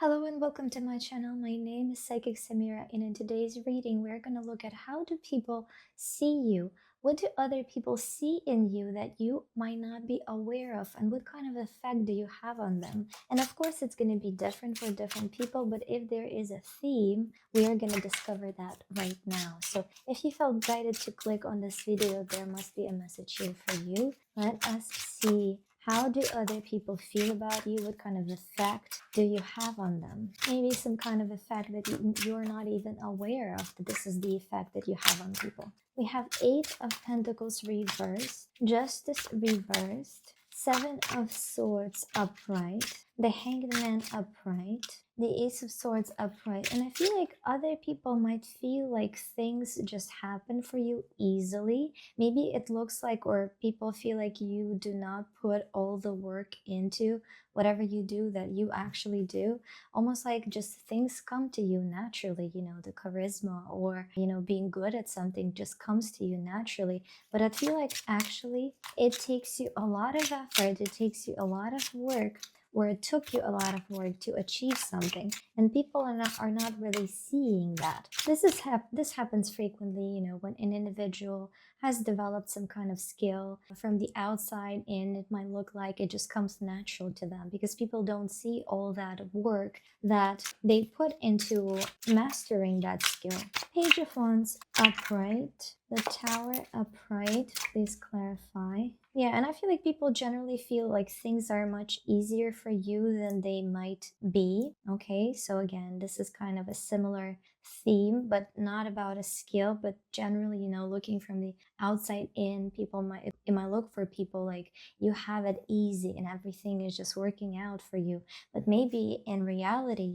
Hello and welcome to my channel. My name is Psychic Samira, and in today's reading, we're going to look at how do people see you? What do other people see in you that you might not be aware of, and what kind of effect do you have on them? And of course, it's going to be different for different people, but if there is a theme, we are going to discover that right now. So if you felt guided to click on this video, there must be a message here for you. Let us see, how do other people feel about you? What kind of effect do you have on them? Maybe some kind of effect that you're not even aware of, that this is the effect that you have on people. We have Eight of Pentacles reversed, Justice reversed, Seven of Swords upright, the Hanged Man upright, the Ace of Swords upright. And I feel like other people might feel like things just happen for you easily. Maybe it looks like, or people feel like you do not put all the work into whatever you do that you actually do. Almost like just things come to you naturally, the charisma or, being good at something just comes to you naturally. But I feel like actually it takes you a lot of effort, it takes you a lot of work, or it took you a lot of work to achieve something, and people are not really seeing that. This happens frequently, when an individual has developed some kind of skill from the outside in. It might look like it just comes natural to them because people don't see all that work that they put into mastering that skill. Page of Wands upright, the Tower upright. Please clarify. Yeah, and I feel like people generally feel like things are much easier for you than they might be. Okay, so again, this is kind of a similar theme, but not about a skill, but generally, looking from the outside in, it might look for people like you have it easy and everything is just working out for you. But maybe in reality,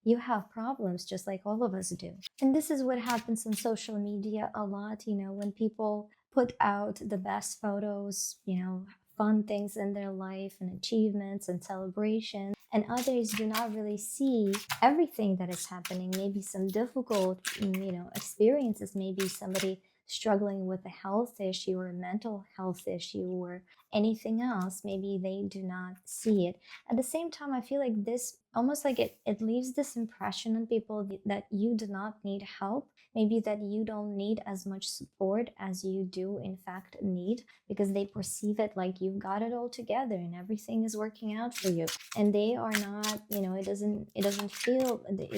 you have problems just like all of us do. And this is what happens on social media a lot, when people put out the best photos, fun things in their life and achievements and celebrations, and others do not really see everything that is happening. Maybe some difficult, experiences, maybe somebody struggling with a health issue or a mental health issue or anything else. Maybe they do not see it. At the same time, I feel like this almost like it leaves this impression on people that you do not need help, maybe that you don't need as much support as you do in fact need, because they perceive it like you've got it all together and everything is working out for you, and they are not, it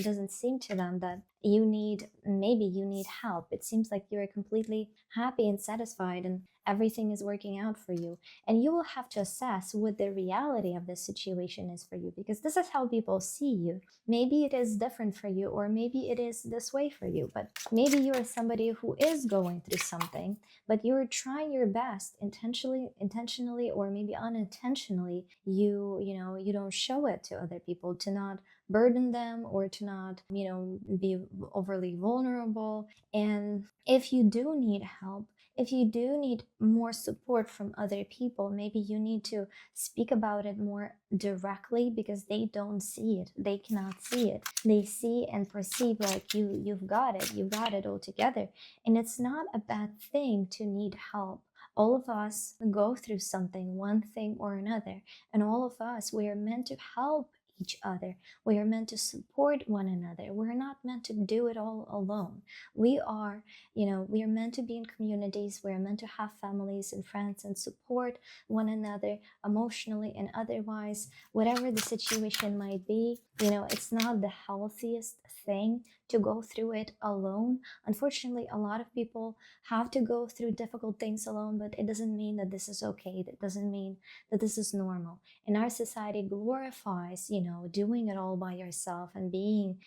doesn't seem to them that maybe you need help. It seems like you're completely happy and satisfied and everything is working out for you. And you will have to assess what the reality of this situation is for you, because this is how people see you. Maybe it is different for you, or maybe it is this way for you, but maybe you are somebody who is going through something, but you're trying your best intentionally or maybe unintentionally. You don't show it to other people, to not burden them or to not, be overly vulnerable. And if you do need help, if you do need more support from other people, maybe you need to speak about it more directly, because they don't see it. They cannot see it. They see and perceive like you've got it. You've got it all together. And it's not a bad thing to need help. All of us go through something, one thing or another, and all of us, we are meant to help each other. We are meant to support one another. We're not meant to do it all alone. We are, we are meant to be in communities. We are meant to have families and friends and support one another emotionally and otherwise, whatever the situation might be. It's not the healthiest thing to go through it alone. Unfortunately, a lot of people have to go through difficult things alone, but it doesn't mean that this is okay. That doesn't mean that this is normal. And our society glorifies, doing it all by yourself and being,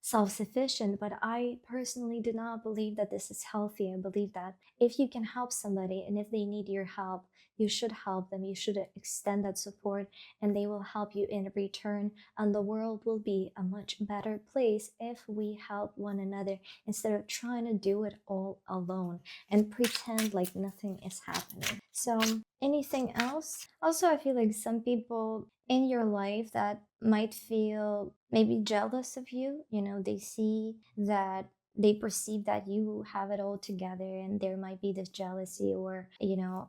self-sufficient. But I personally do not believe that this is healthy. I believe that if you can help somebody and if they need your help, you should help them. You should extend that support, and they will help you in return. And the world will be a much better place if we help one another instead of trying to do it all alone and pretend like nothing is happening. So, anything else? Also, I feel like some people in your life that might feel maybe jealous of you. They see that they perceive that you have it all together, and there might be this jealousy, or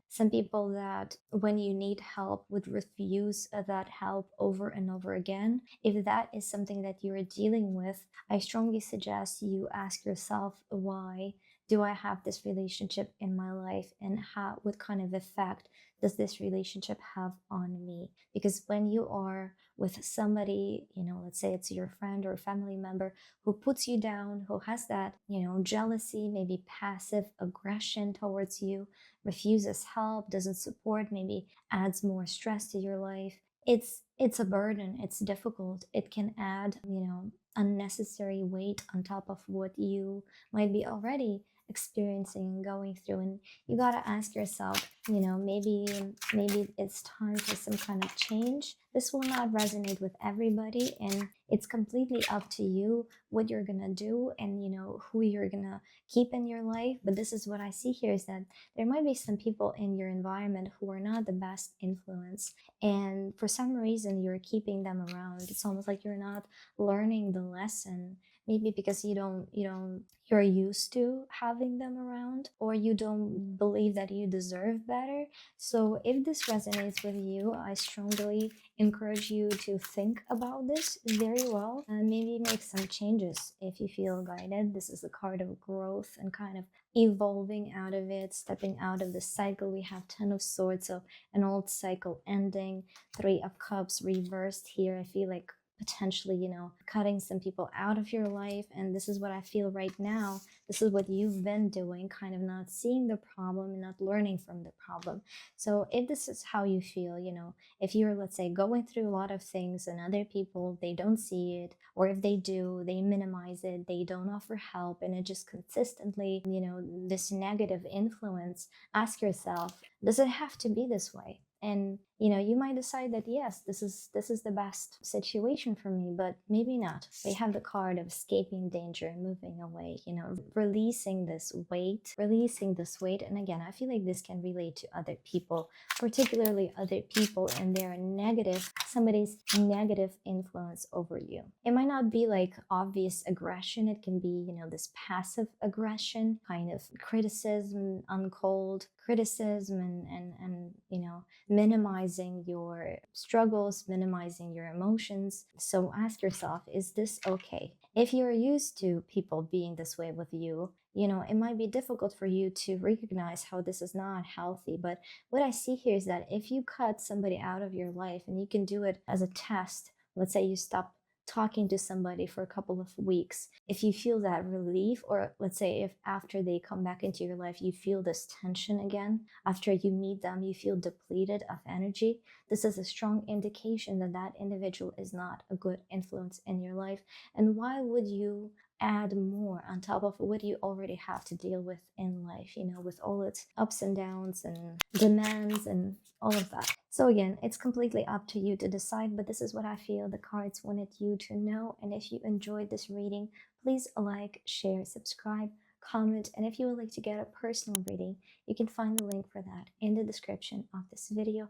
some people that when you need help would refuse that help over and over again. If that is something that you're dealing with, I strongly suggest you ask yourself, why do I have this relationship in my life, and what kind of effect does this relationship have on me? Because when you are with somebody, let's say it's your friend or family member who puts you down, who has that, jealousy, maybe passive aggression towards you, refuses help, doesn't support, maybe adds more stress to your life. It's a burden. It's difficult. It can add, unnecessary weight on top of what you might be already experiencing and going through. And you got to ask yourself, maybe it's time for some kind of change. This will not resonate with everybody, and it's completely up to you what you're gonna do, and who you're gonna keep in your life. But this is what I see here, is that there might be some people in your environment who are not the best influence, and for some reason you're keeping them around. It's almost like you're not learning the lesson, maybe because you're used to having them around, or you don't believe that you deserve better. So if this resonates with you, I strongly encourage you to think about this very well and maybe make some changes if you feel guided. This is a card of growth and kind of evolving out of it, stepping out of the cycle. We have 10 of swords, so an old cycle ending. 3 of cups reversed here. I feel like potentially, cutting some people out of your life. And this is what I feel right now. This is what you've been doing, kind of not seeing the problem and not learning from the problem. So if this is how you feel, if you're, let's say, going through a lot of things and other people, they don't see it, or if they do, they minimize it, they don't offer help, and it just consistently, this negative influence, ask yourself, does it have to be this way? And you might decide that yes, this is the best situation for me, but maybe not. We have the card of escaping danger and moving away, releasing this weight. And again, I feel like this can relate to other people, particularly other people and somebody's negative influence over you. It might not be like obvious aggression. It can be, this passive aggression, kind of criticism, uncold criticism, and minimizing your struggles, minimizing your emotions. So ask yourself, is this okay? If you're used to people being this way with you, it might be difficult for you to recognize how this is not healthy. But what I see here is that if you cut somebody out of your life, and you can do it as a test, let's say you stop talking to somebody for a couple of weeks, if you feel that relief, or let's say if after they come back into your life you feel this tension again, after you meet them you feel depleted of energy, this is a strong indication that that individual is not a good influence in your life. And why would you add more on top of what you already have to deal with in life, with all its ups and downs and demands and all of that? So again, it's completely up to you to decide, but this is what I feel the cards wanted you to know. And if you enjoyed this reading, please like, share, subscribe, comment, and if you would like to get a personal reading, you can find the link for that in the description of this video.